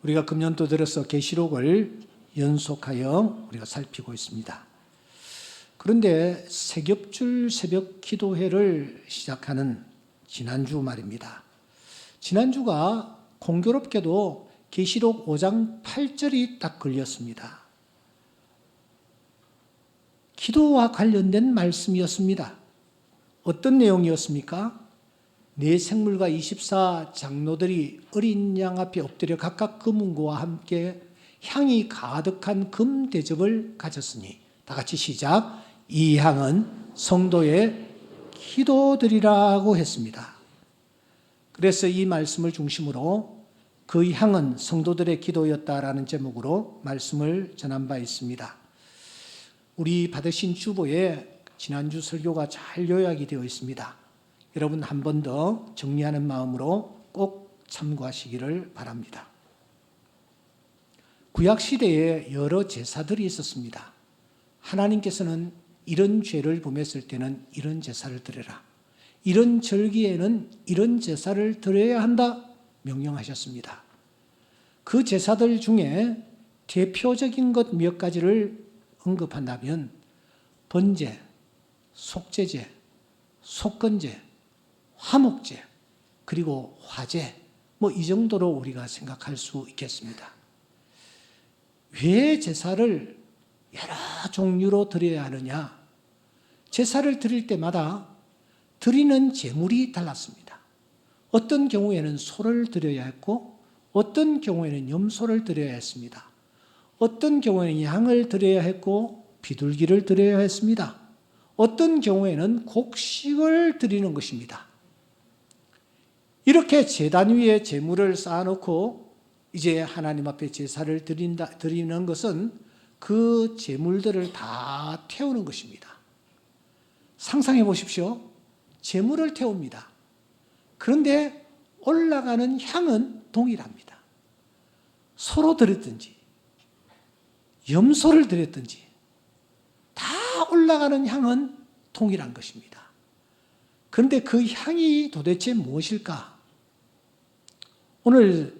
우리가 금년도 들어서 계시록을 연속하여 우리가 살피고 있습니다. 그런데 새겹줄 새벽 기도회를 시작하는 지난주 말입니다. 지난주가 공교롭게도 계시록 5장 8절이 딱 걸렸습니다. 기도와 관련된 말씀이었습니다. 어떤 내용이었습니까? 네 생물과 24 장로들이 어린 양 앞에 엎드려 각각 금은고와 함께 향이 가득한 금 대접을 가졌으니, 다 같이 시작. 이 향은 성도의 기도들이라고 했습니다. 그래서 이 말씀을 중심으로 그 향은 성도들의 기도였다라는 제목으로 말씀을 전한 바 있습니다. 우리 받으신 주보에 지난주 설교가 잘 요약이 되어 있습니다. 여러분 한 번 더 정리하는 마음으로 꼭 참고하시기를 바랍니다. 구약시대에 여러 제사들이 있었습니다. 하나님께서는 이런 죄를 범했을 때는 이런 제사를 드려라, 이런 절기에는 이런 제사를 드려야 한다 명령하셨습니다. 그 제사들 중에 대표적인 것 몇 가지를 언급한다면 번제, 속죄제, 속건제, 화목제, 그리고 화제, 이 정도로 우리가 생각할 수 있겠습니다. 왜 제사를 여러 종류로 드려야 하느냐? 제사를 드릴 때마다 드리는 제물이 달랐습니다. 어떤 경우에는 소를 드려야 했고, 어떤 경우에는 염소를 드려야 했습니다. 어떤 경우에는 양을 드려야 했고, 비둘기를 드려야 했습니다. 어떤 경우에는 곡식을 드리는 것입니다. 이렇게 제단 위에 제물을 쌓아놓고 이제 하나님 앞에 제사를 드리는 것은 그 제물들을 다 태우는 것입니다. 상상해 보십시오. 제물을 태웁니다. 그런데 올라가는 향은 동일합니다. 소로 드렸든지 염소를 드렸든지 다 올라가는 향은 동일한 것입니다. 그런데 그 향이 도대체 무엇일까? 오늘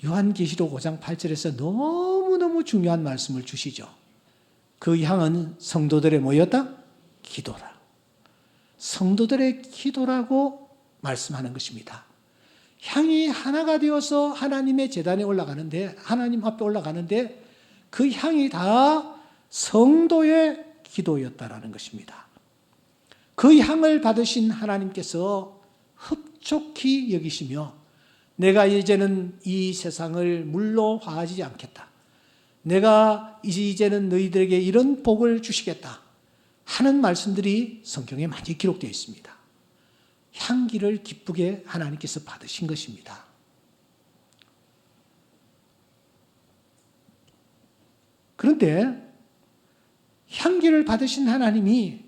요한계시록 5장 8절에서 너무너무 중요한 말씀을 주시죠. 그 향은 성도들의 뭐였다? 기도라. 성도들의 기도라고 말씀하는 것입니다. 향이 하나가 되어서 하나님의 제단에 올라가는데, 하나님 앞에 올라가는데 그 향이 다 성도의 기도였다라는 것입니다. 그 향을 받으신 하나님께서 흡족히 여기시며, 내가 이제는 이 세상을 물로 화하지 않겠다, 내가 이제는 너희들에게 이런 복을 주시겠다 하는 말씀들이 성경에 많이 기록되어 있습니다. 향기를 기쁘게 하나님께서 받으신 것입니다. 그런데 향기를 받으신 하나님이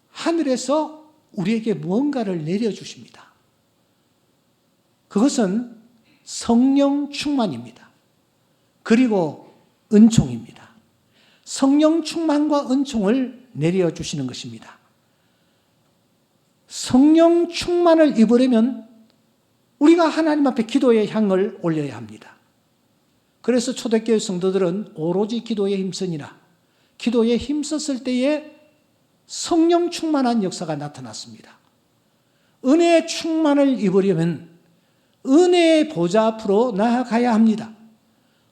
하늘에서 우리에게 무언가를 내려주십니다. 그것은 성령 충만입니다. 그리고 은총입니다. 성령 충만과 은총을 내려주시는 것입니다. 성령 충만을 입으려면 우리가 하나님 앞에 기도의 향을 올려야 합니다. 그래서 초대교회 성도들은 오로지 기도에 힘쓰니라, 기도에 힘썼을 때에 성령 충만한 역사가 나타났습니다. 은혜의 충만을 입으려면 은혜의 보좌 앞으로 나아가야 합니다.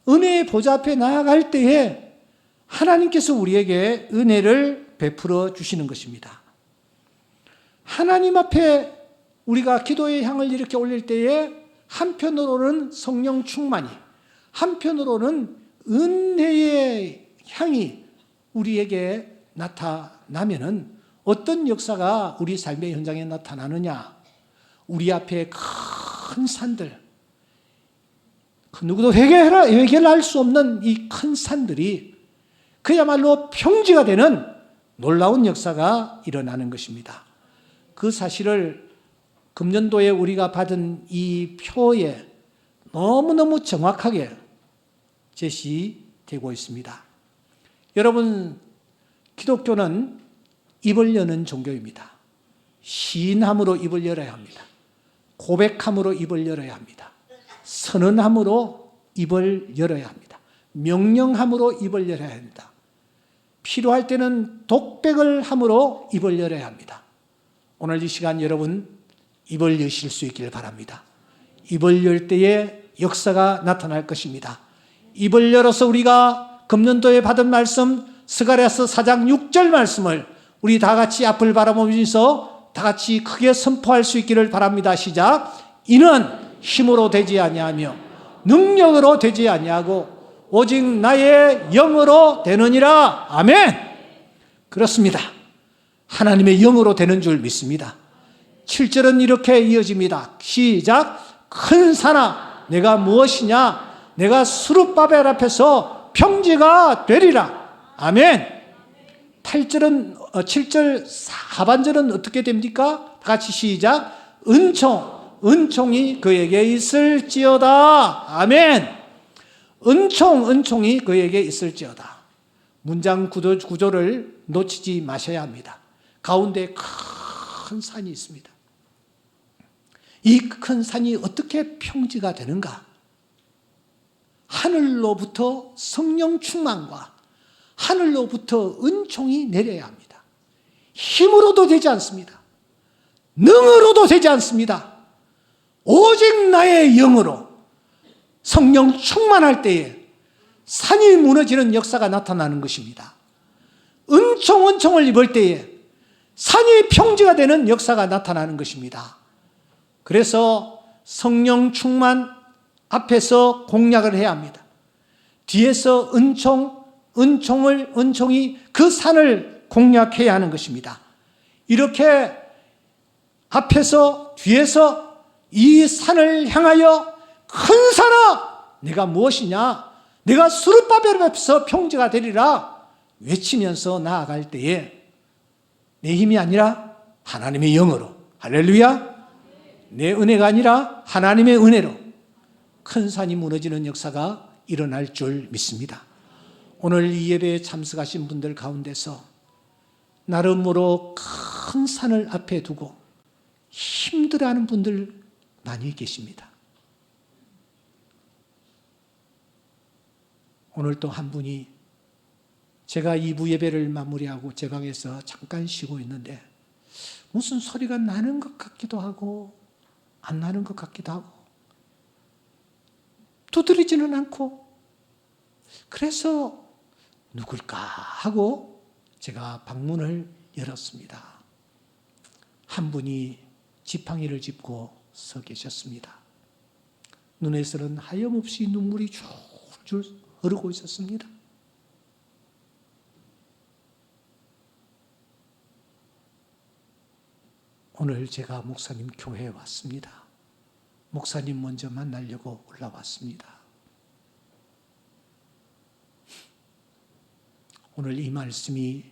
은혜의 보좌 앞에 나아갈 때에 하나님께서 우리에게 은혜를 베풀어 주시는 것입니다. 하나님 앞에 우리가 기도의 향을 이렇게 올릴 때에 한편으로는 성령 충만이, 한편으로는 은혜의 향이 우리에게 나타나면은 어떤 역사가 우리 삶의 현장에 나타나느냐? 우리 앞에 큰 산들, 누구도 해결할 수 없는 이 큰 산들이 그야말로 평지가 되는 놀라운 역사가 일어나는 것입니다. 그 사실을 금년도에 우리가 받은 이 표에 너무너무 정확하게 제시되고 있습니다. 여러분, 기독교는 입을 여는 종교입니다. 시인함으로 입을 열어야 합니다. 고백함으로 입을 열어야 합니다. 선언함으로 입을 열어야 합니다. 명령함으로 입을 열어야 합니다. 필요할 때는 독백을 함으로 입을 열어야 합니다. 오늘 이 시간 여러분 입을 여실 수 있기를 바랍니다. 입을 열 때에 역사가 나타날 것입니다. 입을 열어서 우리가 금년도에 받은 말씀 스가랴서 4장 6절 말씀을 우리 다 같이 앞을 바라보면서 다 같이 크게 선포할 수 있기를 바랍니다. 시작. 이는 힘으로 되지 아니하며 능력으로 되지 아니하고 오직 나의 영으로 되느니라. 아멘. 그렇습니다. 하나님의 영으로 되는 줄 믿습니다. 7절은 이렇게 이어집니다. 시작. 큰 산아 내가 무엇이냐? 내가 수룹바벨 앞에서 평지가 되리라. 아멘. 7절 하반절은 어떻게 됩니까? 다 같이 시작. 은총이 그에게 있을지어다. 아멘. 은총이 그에게 있을지어다. 문장 구조를 놓치지 마셔야 합니다. 가운데 큰 산이 있습니다. 이 큰 산이 어떻게 평지가 되는가? 하늘로부터 성령 충만과 하늘로부터 은총이 내려야 합니다. 힘으로도 되지 않습니다. 능으로도 되지 않습니다. 오직 나의 영으로 성령 충만할 때에 산이 무너지는 역사가 나타나는 것입니다. 은총을 입을 때에 산이 평지가 되는 역사가 나타나는 것입니다. 그래서 성령 충만 앞에서 공략을 해야 합니다. 뒤에서 은총이 그 산을 공략해야 하는 것입니다. 이렇게 앞에서 뒤에서 이 산을 향하여 큰 산아 내가 무엇이냐? 내가 수룹바벨 앞에서 평지가 되리라 외치면서 나아갈 때에 내 힘이 아니라 하나님의 영으로, 할렐루야, 내 은혜가 아니라 하나님의 은혜로 큰 산이 무너지는 역사가 일어날 줄 믿습니다. 오늘 이 예배에 참석하신 분들 가운데서 나름으로 큰 산을 앞에 두고 힘들어하는 분들 많이 계십니다. 오늘 또 한 분이 제가 2부 예배를 마무리하고 제 방에서 잠깐 쉬고 있는데 무슨 소리가 나는 것 같기도 하고 안 나는 것 같기도 하고 두드리지는 않고 그래서 누굴까 하고 제가 방문을 열었습니다. 한 분이 지팡이를 짚고 서 계셨습니다. 눈에서는 하염없이 눈물이 줄줄 흐르고 있었습니다. 오늘 제가 목사님 교회에 왔습니다. 목사님 먼저 만나려고 올라왔습니다. 오늘 이 말씀이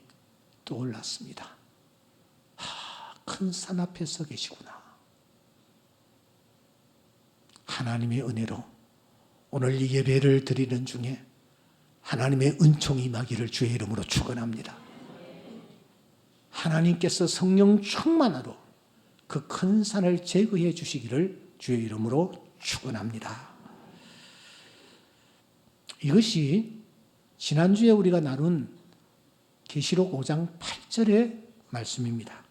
떠올랐습니다. 큰 산 앞에 서 계시구나. 하나님의 은혜로 오늘 이 예배를 드리는 중에 하나님의 은총이 임하기를 주의 이름으로 축원합니다. 하나님께서 성령 충만으로 그 큰 산을 제거해 주시기를 주의 이름으로 축원합니다. 이것이 지난주에 우리가 나눈 계시록 5장 8절의 말씀입니다.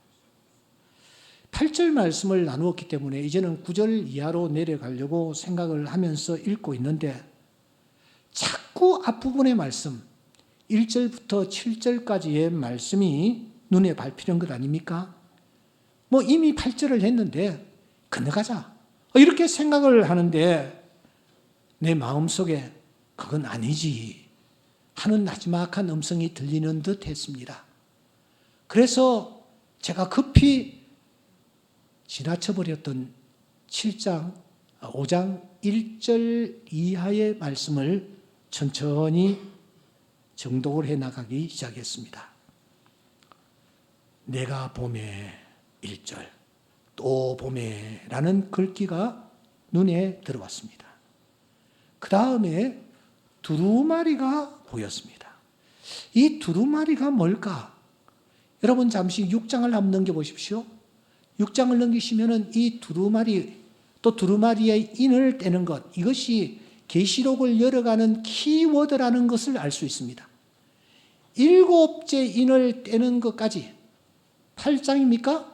8절 말씀을 나누었기 때문에 이제는 9절 이하로 내려가려고 생각을 하면서 읽고 있는데 자꾸 앞부분의 말씀 1절부터 7절까지의 말씀이 눈에 밟히는 것 아닙니까? 이미 8절을 했는데 건너가자 이렇게 생각을 하는데 내 마음속에 그건 아니지 하는 나지막한 음성이 들리는 듯 했습니다. 그래서 제가 급히 지나쳐버렸던 5장 1절 이하의 말씀을 천천히 정독을 해나가기 시작했습니다. 내가 봄에 1절 또 봄에 라는 글귀가 눈에 들어왔습니다. 그 다음에 두루마리가 보였습니다. 이 두루마리가 뭘까? 여러분 잠시 6장을 한번 넘겨보십시오. 6장을 넘기시면 이 두루마리 또 두루마리의 인을 떼는 것 이것이 계시록을 열어가는 키워드라는 것을 알 수 있습니다. 일곱째 인을 떼는 것까지 8장입니까?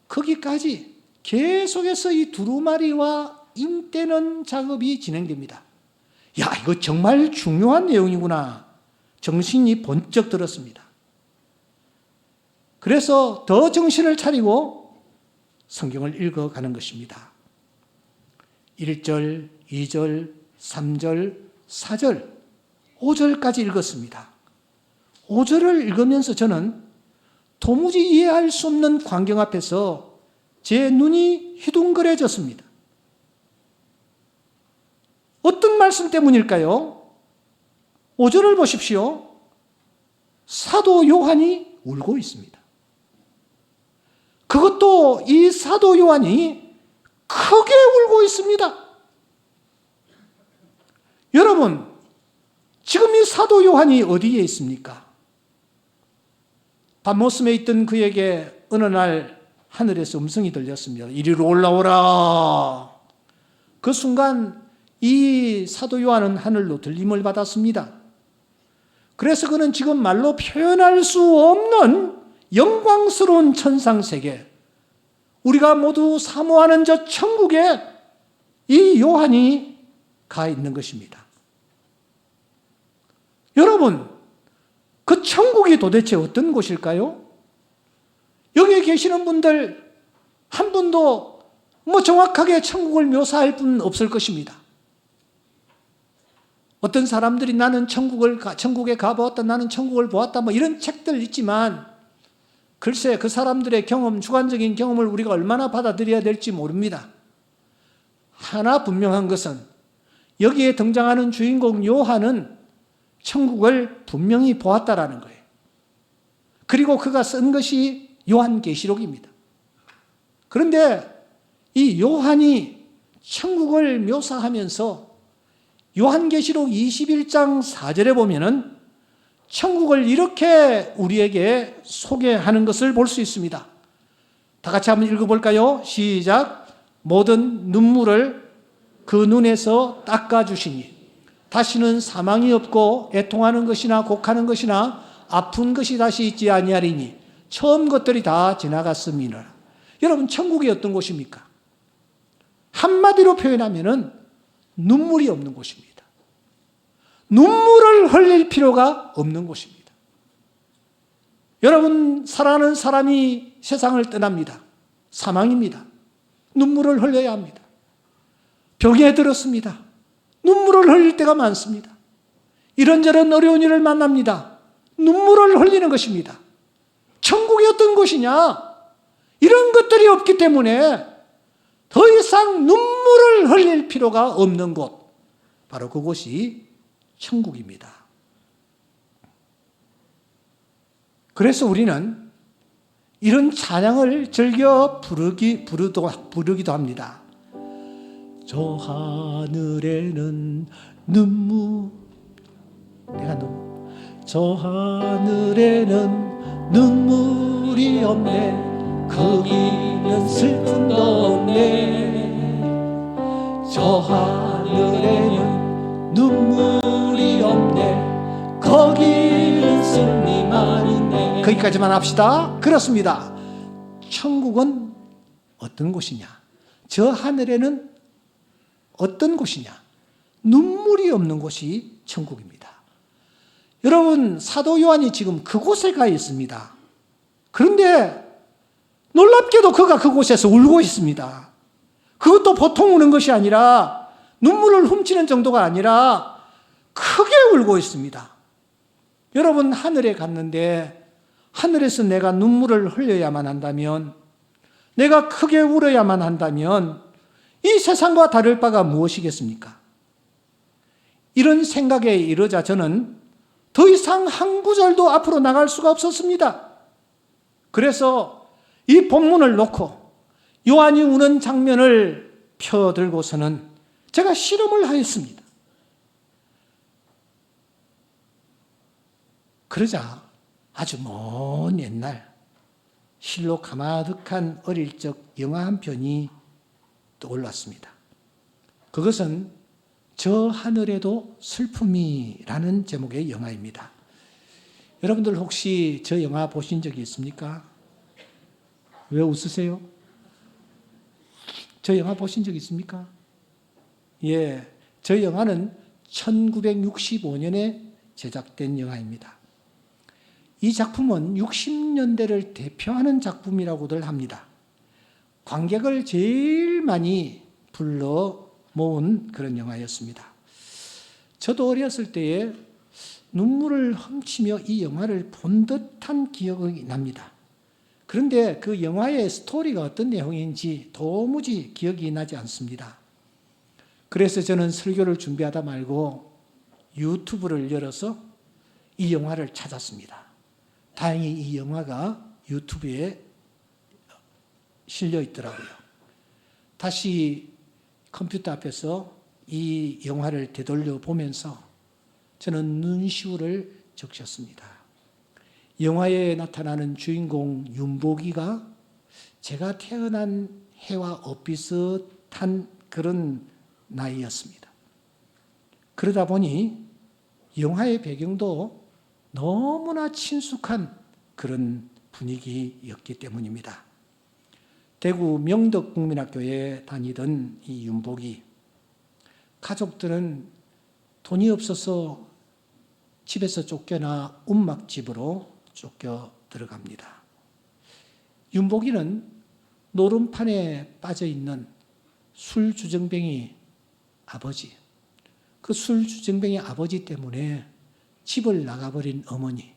거기까지 계속해서 이 두루마리와 인 떼는 작업이 진행됩니다. 야, 이거 정말 중요한 내용이구나. 정신이 번쩍 들었습니다. 그래서 더 정신을 차리고 성경을 읽어가는 것입니다. 1절, 2절, 3절, 4절, 5절까지 읽었습니다. 5절을 읽으면서 저는 도무지 이해할 수 없는 광경 앞에서 제 눈이 휘둥그레졌습니다. 어떤 말씀 때문일까요? 5절을 보십시오. 사도 요한이 울고 있습니다. 그것도 이 사도 요한이 크게 울고 있습니다. 여러분, 지금 이 사도 요한이 어디에 있습니까? 밤모섬에 있던 그에게 어느 날 하늘에서 음성이 들렸습니다. 이리로 올라오라. 그 순간 이 사도 요한은 하늘로 들림을 받았습니다. 그래서 그는 지금 말로 표현할 수 없는 영광스러운 천상세계, 우리가 모두 사모하는 저 천국에 이 요한이 가 있는 것입니다. 여러분, 그 천국이 도대체 어떤 곳일까요? 여기에 계시는 분들 한 분도 정확하게 천국을 묘사할 분 없을 것입니다. 어떤 사람들이 나는 천국에 가보았다, 나는 천국을 보았다, 이런 책들 있지만, 글쎄 그 사람들의 경험, 주관적인 경험을 우리가 얼마나 받아들여야 될지 모릅니다. 하나 분명한 것은 여기에 등장하는 주인공 요한은 천국을 분명히 보았다라는 거예요. 그리고 그가 쓴 것이 요한계시록입니다. 그런데 이 요한이 천국을 묘사하면서 요한계시록 21장 4절에 보면은 천국을 이렇게 우리에게 소개하는 것을 볼 수 있습니다. 다 같이 한번 읽어볼까요? 시작. 모든 눈물을 그 눈에서 닦아주시니 다시는 사망이 없고 애통하는 것이나 곡하는 것이나 아픈 것이 다시 있지 아니하리니 처음 것들이 다 지나갔음이니라. 여러분, 천국이 어떤 곳입니까? 한마디로 표현하면은 눈물이 없는 곳입니다. 눈물을 흘릴 필요가 없는 곳입니다. 여러분, 사랑하는 사람이 세상을 떠납니다. 사망입니다. 눈물을 흘려야 합니다. 병에 들었습니다. 눈물을 흘릴 때가 많습니다. 이런저런 어려운 일을 만납니다. 눈물을 흘리는 것입니다. 천국이 어떤 곳이냐? 이런 것들이 없기 때문에 더 이상 눈물을 흘릴 필요가 없는 곳, 바로 그곳이 천국입니다. 그래서 우리는 이런 찬양을 즐겨 부르기도 합니다. 저 하늘에는 저 하늘에는 눈물이 없네. 거기는 슬픔도 없네. 저 하늘에는 눈물이 없네. 거기는 승리만 있네. 거기까지만 합시다. 그렇습니다. 천국은 어떤 곳이냐? 저 하늘에는 어떤 곳이냐? 눈물이 없는 곳이 천국입니다. 여러분, 사도 요한이 지금 그곳에 가 있습니다. 그런데 놀랍게도 그가 그곳에서 울고 있습니다. 그것도 보통 우는 것이 아니라, 눈물을 훔치는 정도가 아니라 크게 울고 있습니다. 여러분, 하늘에 갔는데 하늘에서 내가 눈물을 흘려야만 한다면, 내가 크게 울어야만 한다면 이 세상과 다를 바가 무엇이겠습니까? 이런 생각에 이르자 저는 더 이상 한 구절도 앞으로 나갈 수가 없었습니다. 그래서 이 본문을 놓고 요한이 우는 장면을 펴들고서는 제가 실험을 하였습니다. 그러자 아주 먼 옛날 실로 가마득한 어릴 적 영화 한 편이 떠올랐습니다. 그것은 저 하늘에도 슬픔이라는 제목의 영화입니다. 여러분들 혹시 저 영화 보신 적이 있습니까? 왜 웃으세요? 저 영화 보신 적 있습니까? 예, 저 영화는 1965년에 제작된 영화입니다. 이 작품은 60년대를 대표하는 작품이라고들 합니다. 관객을 제일 많이 불러 모은 그런 영화였습니다. 저도 어렸을 때에 눈물을 훔치며 이 영화를 본 듯한 기억이 납니다. 그런데 그 영화의 스토리가 어떤 내용인지 도무지 기억이 나지 않습니다. 그래서 저는 설교를 준비하다 말고 유튜브를 열어서 이 영화를 찾았습니다. 다행히 이 영화가 유튜브에 실려 있더라고요. 다시 컴퓨터 앞에서 이 영화를 되돌려 보면서 저는 눈시울을 적셨습니다. 영화에 나타나는 주인공 윤복이가 제가 태어난 해와 엇비슷한 그런 나이였습니다. 그러다 보니 영화의 배경도 너무나 친숙한 그런 분위기였기 때문입니다. 대구 명덕국민학교에 다니던 이 윤복이 가족들은 돈이 없어서 집에서 쫓겨나 움막집으로 쫓겨 들어갑니다. 윤복이는 노름판에 빠져있는 술주정뱅이 아버지, 그 술주정뱅이 아버지 때문에 집을 나가버린 어머니,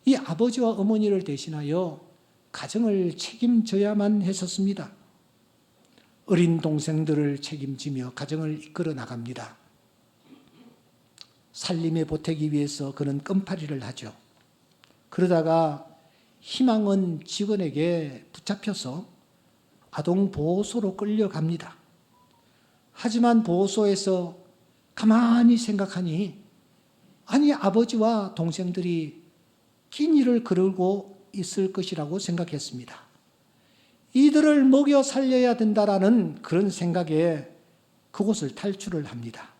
이 아버지와 어머니를 대신하여 가정을 책임져야만 했었습니다. 어린 동생들을 책임지며 가정을 이끌어 나갑니다. 살림에 보태기 위해서 그는 껌파리를 하죠. 그러다가 희망은 직원에게 붙잡혀서 아동보호소로 끌려갑니다. 하지만 보호소에서 가만히 생각하니 아니 아버지와 동생들이 긴 일을 그르고 있을 것이라고 생각했습니다. 이들을 먹여 살려야 된다라는 그런 생각에 그곳을 탈출을 합니다.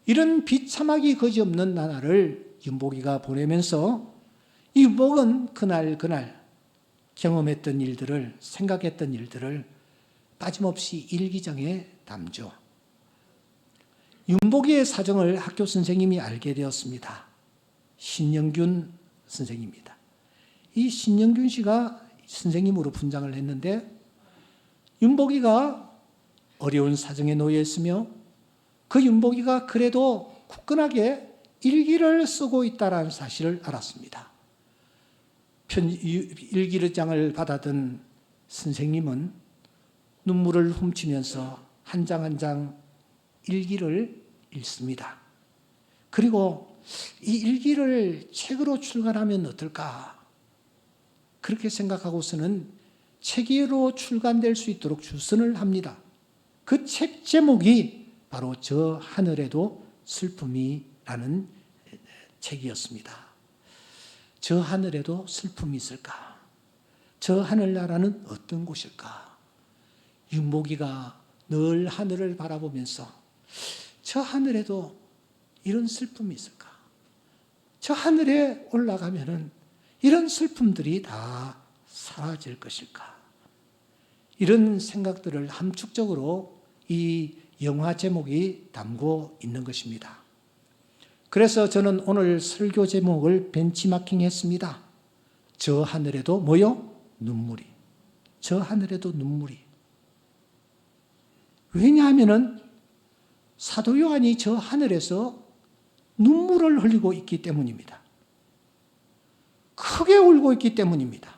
이런 비참하기 그지없는 나날을 윤복이가 보내면서 이 윤복은 그날 경험했던 일들을, 생각했던 일들을 빠짐없이 일기장에 담죠. 윤복이의 사정을 학교 선생님이 알게 되었습니다. 신영균 선생입니다. 이 신영균 씨가 선생님으로 분장을 했는데 윤복이가 어려운 사정에 놓여 있으며 그 윤복이가 그래도 굳건하게 일기를 쓰고 있다는 사실을 알았습니다. 일기장을 받아든 선생님은 눈물을 훔치면서 한 장 한 장 일기를 읽습니다. 그리고 이 일기를 책으로 출간하면 어떨까? 그렇게 생각하고서는 책으로 출간될 수 있도록 주선을 합니다. 그 책 제목이 바로 저 하늘에도 슬픔이라는 책이었습니다. 저 하늘에도 슬픔이 있을까? 저 하늘나라는 어떤 곳일까? 윤복이가 늘 하늘을 바라보면서 저 하늘에도 이런 슬픔이 있을까? 저 하늘에 올라가면은 이런 슬픔들이 다 사라질 것일까? 이런 생각들을 함축적으로 이 영화 제목이 담고 있는 것입니다. 그래서 저는 오늘 설교 제목을 벤치마킹 했습니다. 저 하늘에도 뭐요? 눈물이. 저 하늘에도 눈물이. 왜냐하면은 사도 요한이 저 하늘에서 눈물을 흘리고 있기 때문입니다. 크게 울고 있기 때문입니다.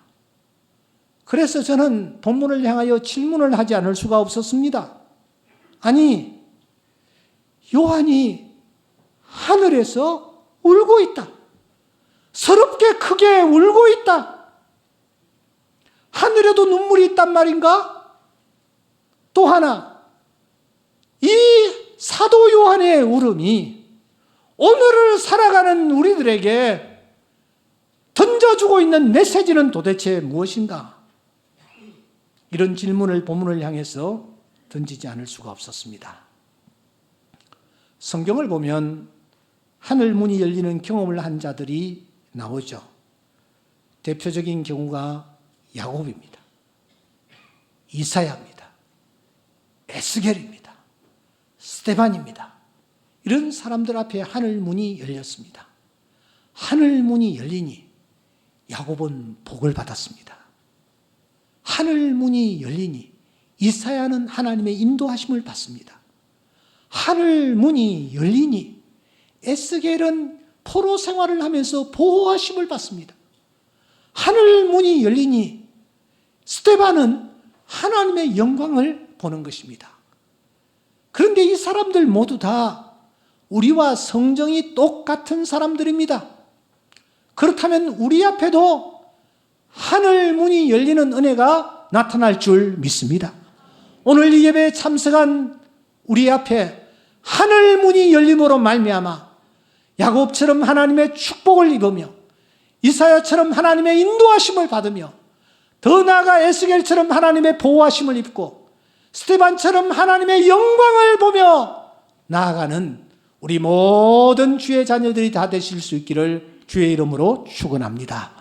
그래서 저는 본문을 향하여 질문을 하지 않을 수가 없었습니다. 아니, 요한이 하늘에서 울고 있다. 서럽게 크게 울고 있다. 하늘에도 눈물이 있단 말인가? 또 하나, 이 사도 요한의 울음이 오늘을 살아가는 우리들에게 던져주고 있는 메시지는 도대체 무엇인가? 이런 질문을 본문을 향해서 던지지 않을 수가 없었습니다. 성경을 보면 하늘 문이 열리는 경험을 한 자들이 나오죠. 대표적인 경우가 야곱입니다. 이사야입니다. 에스겔입니다. 스데반입니다. 이런 사람들 앞에 하늘 문이 열렸습니다. 하늘 문이 열리니 야곱은 복을 받았습니다. 하늘 문이 열리니 이사야는 하나님의 인도하심을 받습니다. 하늘 문이 열리니 에스겔은 포로 생활을 하면서 보호하심을 받습니다. 하늘 문이 열리니 스데반은 하나님의 영광을 보는 것입니다. 그런데 이 사람들 모두 다 우리와 성정이 똑같은 사람들입니다. 그렇다면 우리 앞에도 하늘 문이 열리는 은혜가 나타날 줄 믿습니다. 오늘 이 예배에 참석한 우리 앞에 하늘 문이 열림으로 말미암아 야곱처럼 하나님의 축복을 입으며 이사야처럼 하나님의 인도하심을 받으며 더 나아가 에스겔처럼 하나님의 보호하심을 입고 스데반처럼 하나님의 영광을 보며 나아가는 우리 모든 주의 자녀들이 다 되실 수 있기를 주의 이름으로 축원합니다.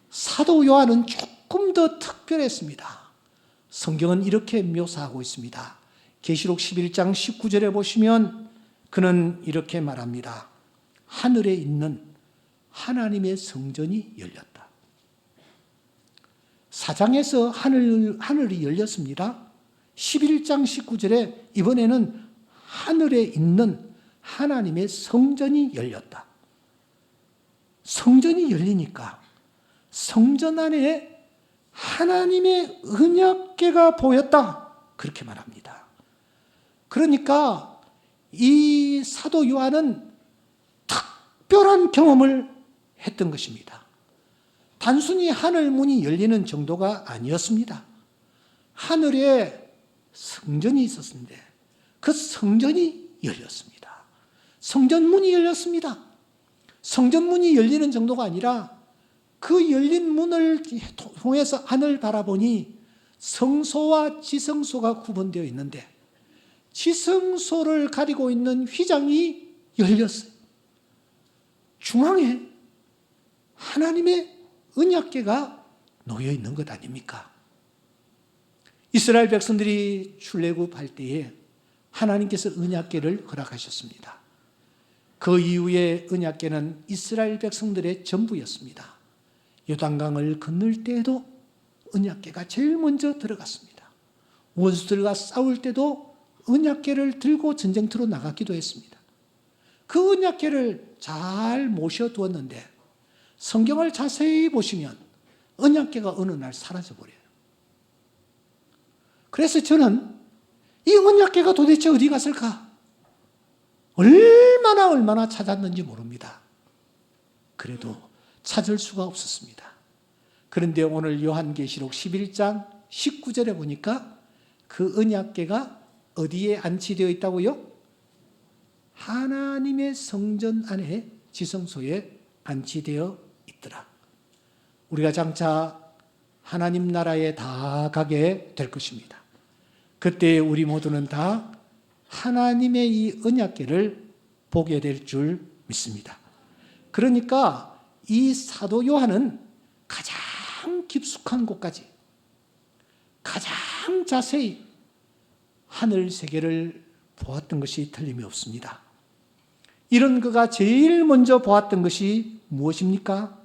사도 요한은 조금 더 특별했습니다. 성경은 이렇게 묘사하고 있습니다. 계시록 11장 19절에 보시면 그는 이렇게 말합니다. 하늘에 있는 하나님의 성전이 열렸다. 사장에서 하늘이 열렸습니다. 11장 19절에 이번에는 하늘에 있는 하나님의 성전이 열렸다. 성전이 열리니까 성전 안에 하나님의 언약궤가 보였다. 그렇게 말합니다. 그러니까 이 사도 요한은 특별한 경험을 했던 것입니다. 단순히 하늘 문이 열리는 정도가 아니었습니다. 하늘에 성전이 있었는데 그 성전이 열렸습니다. 성전 문이 열렸습니다. 성전 문이 열리는 정도가 아니라 그 열린 문을 통해서 하늘 바라보니 성소와 지성소가 구분되어 있는데 지성소를 가리고 있는 휘장이 열렸어요. 중앙에 하나님의 언약궤가 놓여 있는 것 아닙니까? 이스라엘 백성들이 출애굽할 때에 하나님께서 언약궤를 허락하셨습니다. 그 이후에 언약궤는 이스라엘 백성들의 전부였습니다. 요단강을 건널 때에도 언약궤가 제일 먼저 들어갔습니다. 원수들과 싸울 때도 언약궤를 들고 전쟁터로 나가기도 했습니다. 그 언약궤를 잘 모셔두었는데 성경을 자세히 보시면 언약궤가 어느 날 사라져버려요. 그래서 저는 이 언약궤가 도대체 어디 갔을까? 얼마나 찾았는지 모릅니다. 그래도 찾을 수가 없었습니다. 그런데 오늘 요한계시록 11장 19절에 보니까 그 언약궤가 어디에 안치되어 있다고요? 하나님의 성전 안에 지성소에 안치되어 있더라. 우리가 장차 하나님 나라에 다 가게 될 것입니다. 그때 우리 모두는 다 하나님의 이 언약궤를 보게 될 줄 믿습니다. 그러니까 이 사도 요한은 가장 깊숙한 곳까지 가장 자세히 하늘 세계를 보았던 것이 틀림이 없습니다. 이런 그가 제일 먼저 보았던 것이 무엇입니까?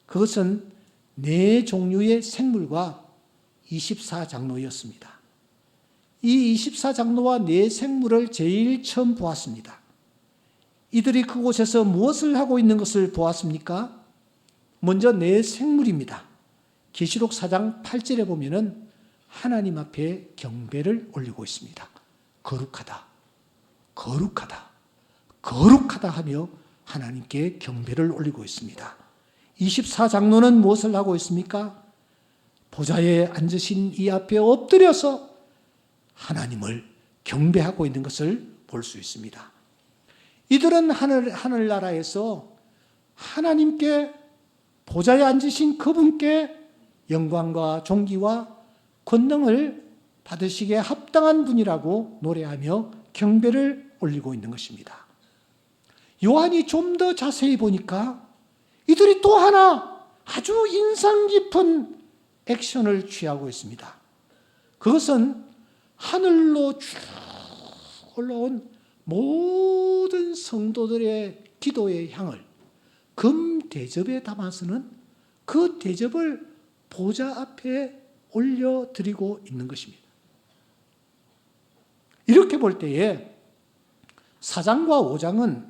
그것은 네 종류의 생물과 24장로였습니다. 이 24장로와 네 생물을 제일 처음 보았습니다. 이들이 그곳에서 무엇을 하고 있는 것을 보았습니까? 먼저 네 생물입니다. 계시록 4장 8절에 보면은 하나님 앞에 경배를 올리고 있습니다. 거룩하다, 거룩하다, 거룩하다 하며 하나님께 경배를 올리고 있습니다. 24장로는 무엇을 하고 있습니까? 보좌에 앉으신 이 앞에 엎드려서 하나님을 경배하고 있는 것을 볼 수 있습니다. 이들은 하늘나라에서 하나님께 보좌에 앉으신 그분께 영광과 존귀와 권능을 받으시기에 합당한 분이라고 노래하며 경배를 올리고 있는 것입니다. 요한이 좀 더 자세히 보니까 이들이 또 하나 아주 인상 깊은 액션을 취하고 있습니다. 그것은 하늘로 쭉 올라온 모든 성도들의 기도의 향을 금 대접에 담아서는 그 대접을 보좌 앞에 올려드리고 있는 것입니다. 이렇게 볼 때에 4장과 5장은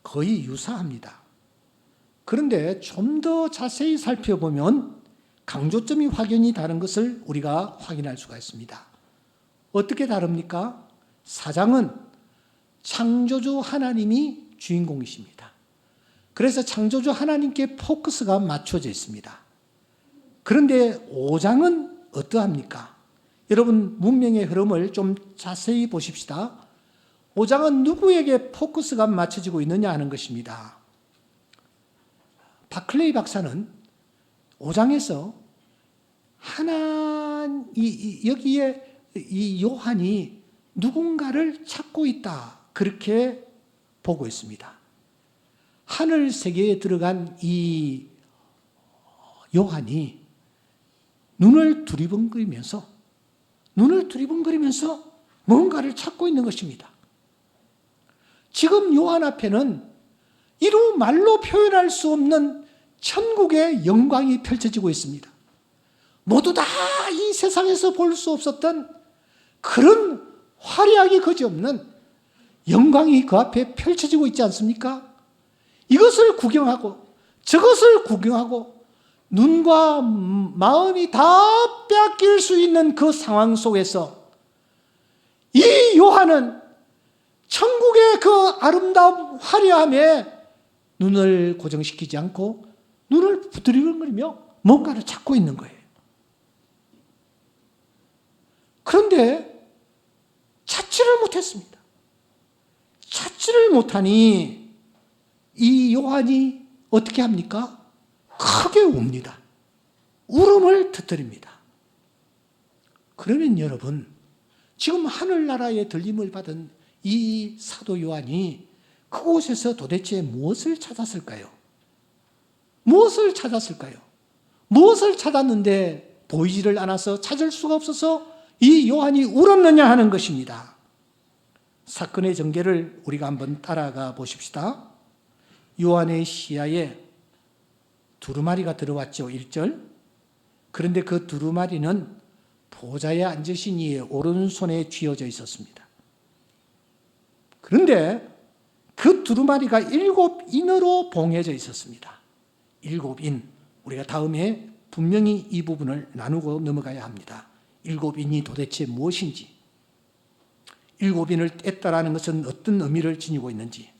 거의 유사합니다. 그런데 좀 더 자세히 살펴보면 강조점이 확연히 다른 것을 우리가 확인할 수가 있습니다. 어떻게 다릅니까? 4장은 창조주 하나님이 주인공이십니다. 그래서 창조주 하나님께 포커스가 맞춰져 있습니다. 그런데 5장은 어떠합니까? 여러분 문명의 흐름을 좀 자세히 보십시다. 5장은 누구에게 포커스가 맞춰지고 있느냐 하는 것입니다. 바클레이 박사는 5장에서 여기에 이 요한이 누군가를 찾고 있다, 그렇게 보고 있습니다. 하늘 세계에 들어간 이 요한이 눈을 두리번거리면서 뭔가를 찾고 있는 것입니다. 지금 요한 앞에는 이루 말로 표현할 수 없는 천국의 영광이 펼쳐지고 있습니다. 모두 다 이 세상에서 볼 수 없었던 그런 화려하기 그지없는 영광이 그 앞에 펼쳐지고 있지 않습니까? 이것을 구경하고 저것을 구경하고 눈과 마음이 다 빼앗길 수 있는 그 상황 속에서 이 요한은 천국의 그 아름다움 화려함에 눈을 고정시키지 않고 눈을 부드러거리며 뭔가를 찾고 있는 거예요. 그런데 찾지를 못했습니다. 찾지를 못하니 이 요한이 어떻게 합니까? 크게 웁니다. 울음을 터뜨립니다. 그러면 여러분, 지금 하늘나라의 들림을 받은 이 사도 요한이 그곳에서 도대체 무엇을 찾았을까요? 무엇을 찾았을까요? 무엇을 찾았는데 보이지를 않아서 찾을 수가 없어서 이 요한이 울었느냐 하는 것입니다. 사건의 전개를 우리가 한번 따라가 보십시다. 요한의 시야에 두루마리가 들어왔죠. 1절. 그런데 그 두루마리는 보좌에 앉으신 이의 오른손에 쥐어져 있었습니다. 그런데 그 두루마리가 7인으로 봉해져 있었습니다. 7인. 우리가 다음에 분명히 이 부분을 나누고 넘어가야 합니다. 7인이 도대체 무엇인지, 7인을 뗐다라는 것은 어떤 의미를 지니고 있는지,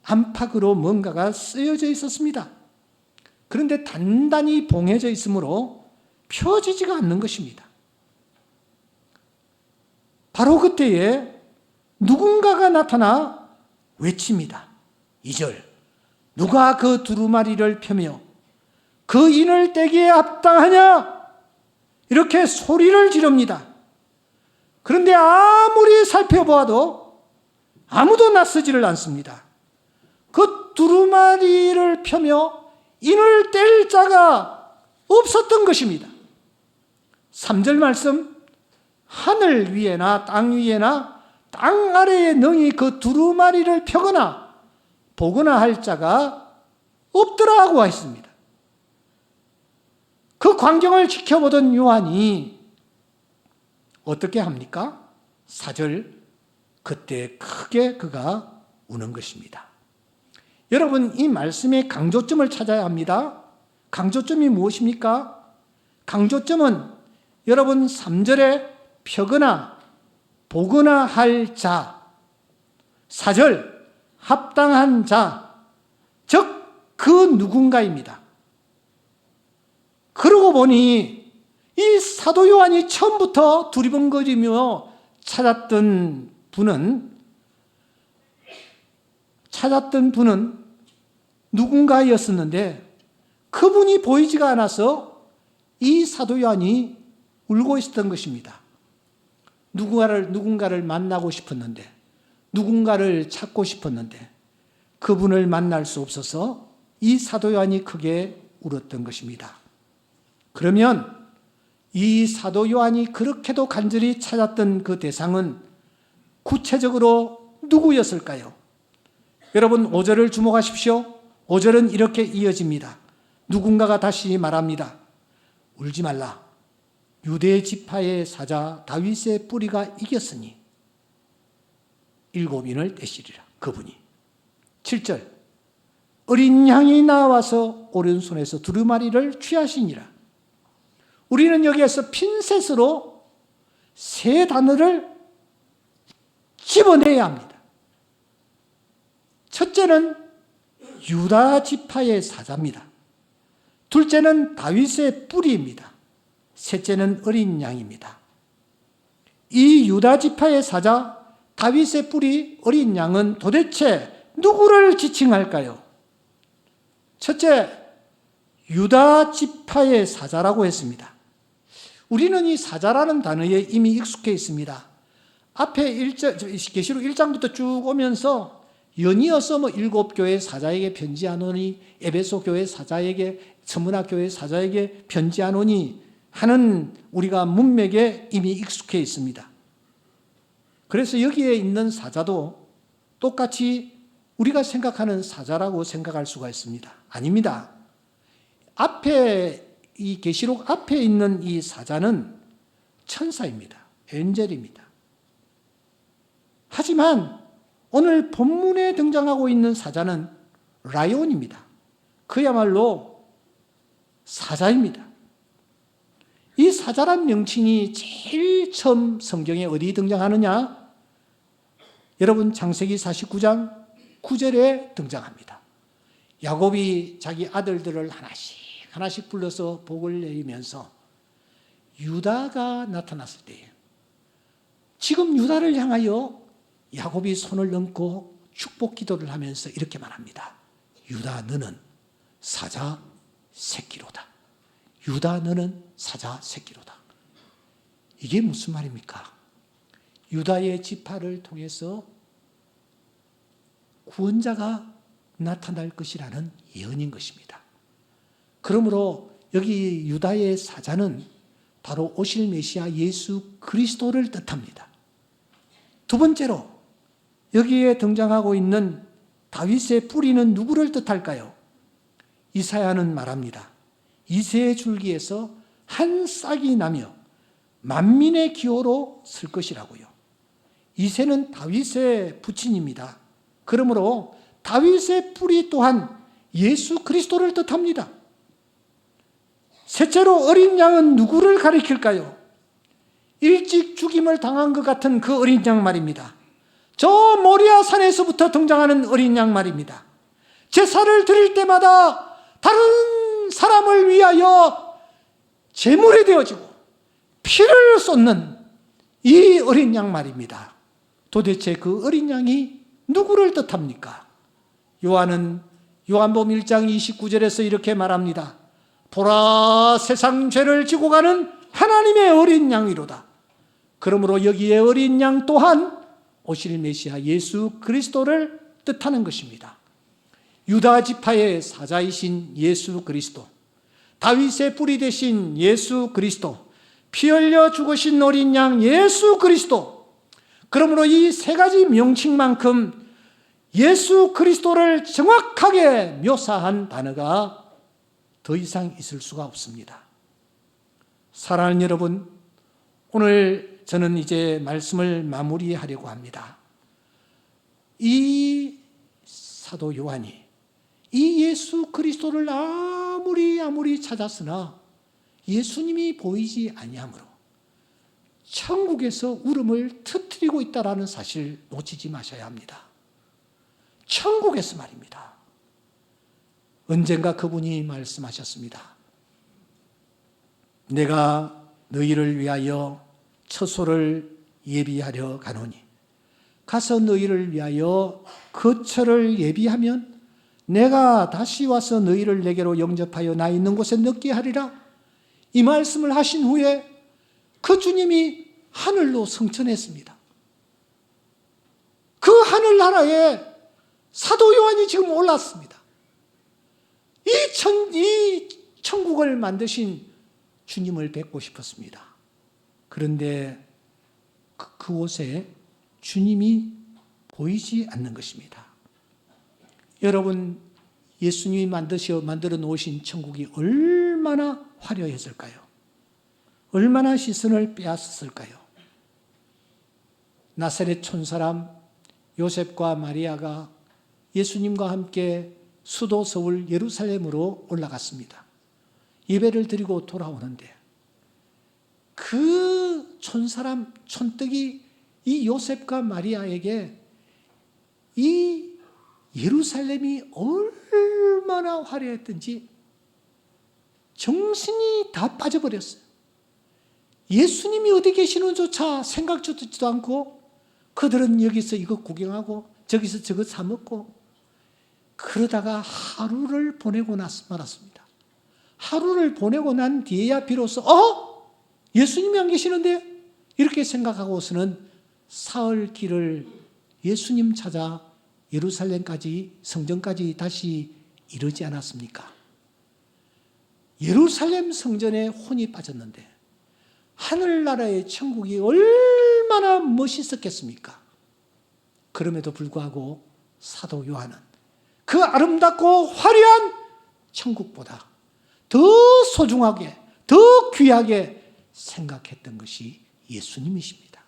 안팎으로 뭔가가 쓰여져 있었습니다. 그런데 단단히 봉해져 있으므로 펴지지가 않는 것입니다. 바로 그때에 누군가가 나타나 외칩니다. 2절. 누가 그 두루마리를 펴며 그 인을 떼기에 합당하냐? 이렇게 소리를 지릅니다. 그런데 아무리 살펴보아도 아무도 나서지를 않습니다. 그 두루마리를 펴며 인을 뗄 자가 없었던 것입니다. 3절 말씀, 하늘 위에나 땅 위에나 땅 아래에 능히 그 두루마리를 펴거나 보거나 할 자가 없더라 하고 있습니다. 그 광경을 지켜보던 요한이 어떻게 합니까? 4절, 그때 크게 그가 우는 것입니다. 여러분, 이 말씀의 강조점을 찾아야 합니다. 강조점이 무엇입니까? 강조점은 여러분 3절에 펴거나 보거나 할 자, 4절 합당한 자, 즉 그 누군가입니다. 그러고 보니 이 사도 요한이 처음부터 두리번거리며 찾았던 분은 누군가였었는데 그분이 보이지가 않아서 이 사도 요한이 울고 있었던 것입니다. 누군가를 만나고 싶었는데, 누군가를 찾고 싶었는데 그분을 만날 수 없어서 이 사도 요한이 크게 울었던 것입니다. 그러면 이 사도 요한이 그렇게도 간절히 찾았던 그 대상은 구체적으로 누구였을까요? 여러분 5절을 주목하십시오. 5절은 이렇게 이어집니다. 누군가가 다시 말합니다. 울지 말라. 유대 지파의 사자 다윗의 뿌리가 이겼으니 7인을 떼시리라. 그분이. 7절. 어린 양이 나와서 오른손에서 두루마리를 취하시니라. 우리는 여기에서 핀셋으로 세 단어를 집어내야 합니다. 첫째는 유다 지파의 사자입니다. 둘째는 다윗의 뿌리입니다. 셋째는 어린 양입니다. 이 유다 지파의 사자, 다윗의 뿌리, 어린 양은 도대체 누구를 지칭할까요? 첫째, 유다 지파의 사자라고 했습니다. 우리는 이 사자라는 단어에 이미 익숙해 있습니다. 앞에 계시록 1장부터 쭉 오면서 연이어서 7교회 사자에게 편지하노니, 에베소 교회 사자에게, 스무나 교회 사자에게 편지하노니 하는 우리가 문맥에 이미 익숙해 있습니다. 그래서 여기에 있는 사자도 똑같이 우리가 생각하는 사자라고 생각할 수가 있습니다. 아닙니다. 앞에 이 계시록 앞에 있는 이 사자는 천사입니다. 엔젤입니다. 하지만 오늘 본문에 등장하고 있는 사자는 라이온입니다. 그야말로 사자입니다. 이 사자란 명칭이 제일 처음 성경에 어디 등장하느냐? 여러분 창세기 49장 9절에 등장합니다. 야곱이 자기 아들들을 하나씩 불러서 복을 내리면서 유다가 나타났을 때에 지금 유다를 향하여 야곱이 손을 얹고 축복 기도를 하면서 이렇게 말합니다. 유다 너는 사자 새끼로다. 유다 너는 사자 새끼로다. 이게 무슨 말입니까? 유다의 지파를 통해서 구원자가 나타날 것이라는 예언인 것입니다. 그러므로 여기 유다의 사자는 바로 오실 메시아 예수 그리스도를 뜻합니다. 두 번째로 여기에 등장하고 있는 다윗의 뿌리는 누구를 뜻할까요? 이사야는 말합니다. 이새의 줄기에서 한 싹이 나며 만민의 기호로 설 것이라고요. 이새는 다윗의 부친입니다. 그러므로 다윗의 뿌리 또한 예수 그리스도를 뜻합니다. 셋째로 어린 양은 누구를 가리킬까요? 일찍 죽임을 당한 것 같은 그 어린 양 말입니다. 저 모리아 산에서부터 등장하는 어린 양 말입니다. 제사를 드릴 때마다 다른 사람을 위하여 제물이 되어지고 피를 쏟는 이 어린 양 말입니다. 도대체 그 어린 양이 누구를 뜻합니까? 요한은 요한복음 1장 29절에서 이렇게 말합니다. 보라 세상 죄를 지고 가는 하나님의 어린 양이로다. 그러므로 여기에 어린 양 또한 오실 메시아 예수 그리스도를 뜻하는 것입니다. 유다 지파의 사자이신 예수 그리스도, 다윗의 뿌리 되신 예수 그리스도, 피 흘려 죽으신 어린 양 예수 그리스도. 그러므로 이 세 가지 명칭만큼 예수 그리스도를 정확하게 묘사한 단어가 더 이상 있을 수가 없습니다. 사랑하는 여러분, 오늘 저는 이제 말씀을 마무리하려고 합니다. 이 사도 요한이 이 예수 그리스도를 아무리 찾았으나 예수님이 보이지 아니하므로 천국에서 울음을 터뜨리고 있다는 사실 놓치지 마셔야 합니다. 천국에서 말입니다. 언젠가 그분이 말씀하셨습니다. 내가 너희를 위하여 처소를 예비하려 가노니 가서 너희를 위하여 거처를 예비하면 내가 다시 와서 너희를 내게로 영접하여 나 있는 곳에 넣게 하리라. 이 말씀을 하신 후에 그 주님이 하늘로 승천했습니다. 그 하늘나라에 사도 요한이 지금 올랐습니다. 이 천국을 만드신 주님을 뵙고 싶었습니다. 그런데 그곳에 주님이 보이지 않는 것입니다. 여러분, 예수님이 만들어 놓으신 천국이 얼마나 화려했을까요? 얼마나 시선을 빼앗았을까요? 나사렛 촌사람 요셉과 마리아가 예수님과 함께 수도 서울 예루살렘으로 올라갔습니다. 예배를 드리고 돌아오는데 그 촌사람 촌떡이 이 요셉과 마리아에게 이 예루살렘이 얼마나 화려했던지 정신이 다 빠져버렸어요. 예수님이 어디 계시는조차 생각지도 않고 그들은 여기서 이거 구경하고 저기서 저거 사 먹고 그러다가 하루를 보내고 말았습니다. 하루를 보내고 난 뒤에야 비로소 예수님이 안 계시는데 이렇게 생각하고서는 사흘 길을 예수님 찾아 예루살렘까지 성전까지 다시 이르지 않았습니까? 예루살렘 성전에 혼이 빠졌는데 하늘나라의 천국이 얼마나 멋있었겠습니까? 그럼에도 불구하고 사도 요한은 그 아름답고 화려한 천국보다 더 소중하게, 더 귀하게 생각했던 것이 예수님이십니다.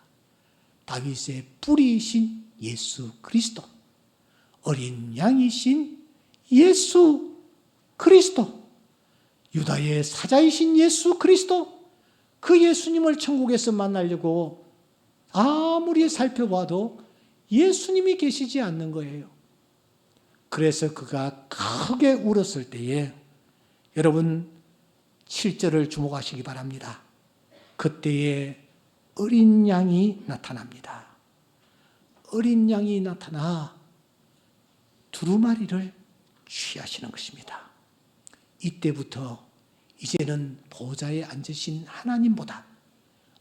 다윗의 뿌리이신 예수 그리스도, 어린 양이신 예수 그리스도, 유다의 사자이신 예수 그리스도, 그 예수님을 천국에서 만나려고 아무리 살펴봐도 예수님이 계시지 않는 거예요. 그래서 그가 크게 울었을 때에 여러분 7절을 주목하시기 바랍니다. 그때에 어린 양이 나타납니다. 어린 양이 나타나 두루마리를 취하시는 것입니다. 이때부터 이제는 보좌에 앉으신 하나님보다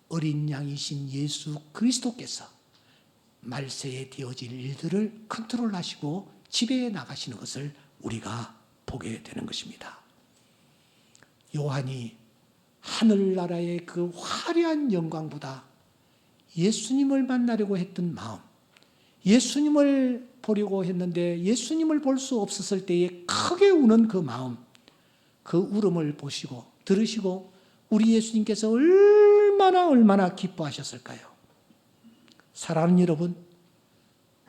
어린 양이신 예수 그리스도께서 말세에 되어질 일들을 컨트롤하시고 지배해 나가시는 것을 우리가 보게 되는 것입니다. 요한이 하늘나라의 그 화려한 영광보다 예수님을 만나려고 했던 마음, 예수님을 보려고 했는데 예수님을 볼 수 없었을 때에 크게 우는 그 마음, 그 울음을 보시고 들으시고 우리 예수님께서 얼마나 기뻐하셨을까요? 사랑하는 여러분,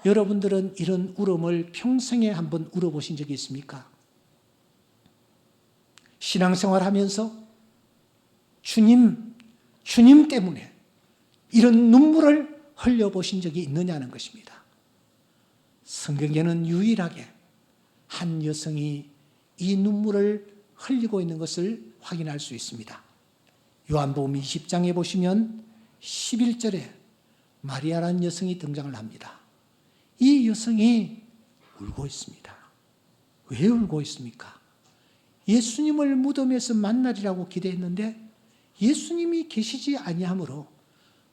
여러분들은 이런 울음을 평생에 한번 울어보신 적이 있습니까? 신앙생활하면서 주님 때문에 이런 눈물을 흘려보신 적이 있느냐는 것입니다. 성경에는 유일하게 한 여성이 이 눈물을 흘리고 있는 것을 확인할 수 있습니다. 요한복음 20장에 보시면 11절에 마리아라는 여성이 등장을 합니다. 이 여성이 울고 있습니다. 왜 울고 있습니까? 예수님을 무덤에서 만나리라고 기대했는데 예수님이 계시지 아니하므로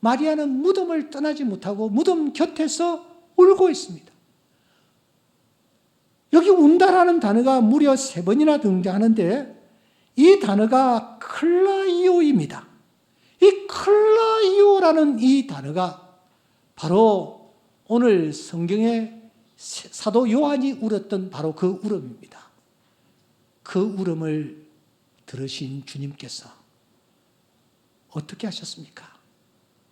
마리아는 무덤을 떠나지 못하고 무덤 곁에서 울고 있습니다. 여기 운다라는 단어가 무려 3번이나 등장하는데 이 단어가 클라이오입니다. 이 클라이오라는 이 단어가 바로 오늘 성경에 사도 요한이 울었던 바로 그 울음입니다. 그 울음을 들으신 주님께서 어떻게 하셨습니까?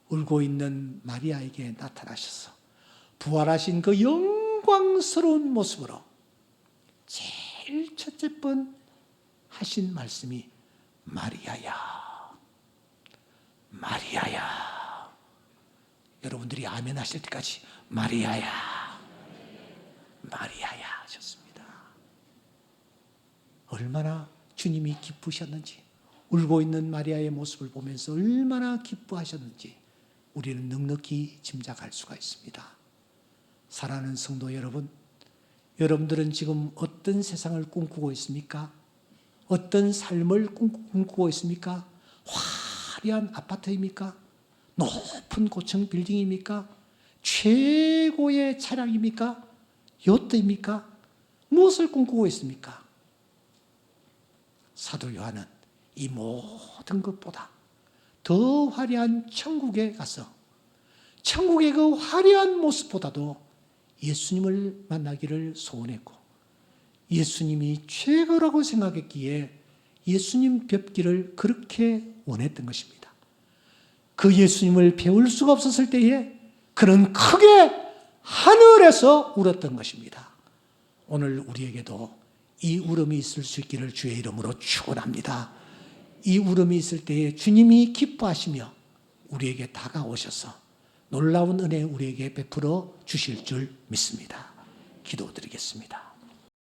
울고 있는 마리아에게 나타나셔서 부활하신 그 영광스러운 모습으로 제일 첫째 번 하신 말씀이 마리아야, 마리아야. 여러분들이 아멘 하실 때까지 마리아야, 마리아야 하셨습니다. 얼마나 주님이 기쁘셨는지, 울고 있는 마리아의 모습을 보면서 얼마나 기뻐하셨는지 우리는 넉넉히 짐작할 수가 있습니다. 사랑하는 성도 여러분, 여러분들은 지금 어떤 세상을 꿈꾸고 있습니까? 어떤 삶을 꿈꾸고 있습니까? 화려한 아파트입니까? 높은 고층 빌딩입니까? 최고의 차량입니까? 요트입니까? 무엇을 꿈꾸고 있습니까? 사도 요한은 이 모든 것보다 더 화려한 천국에 가서 천국의 그 화려한 모습보다도 예수님을 만나기를 소원했고 예수님이 최고라고 생각했기에 예수님 뵙기를 그렇게 원했던 것입니다. 그 예수님을 배울 수가 없었을 때에 그는 크게 하늘에서 울었던 것입니다. 오늘 우리에게도 이 울음이 있을 수 있기를 주의 이름으로 축원합니다. 이 울음이 있을 때에 주님이 기뻐하시며 우리에게 다가오셔서 놀라운 은혜 우리에게 베풀어 주실 줄 믿습니다. 기도드리겠습니다.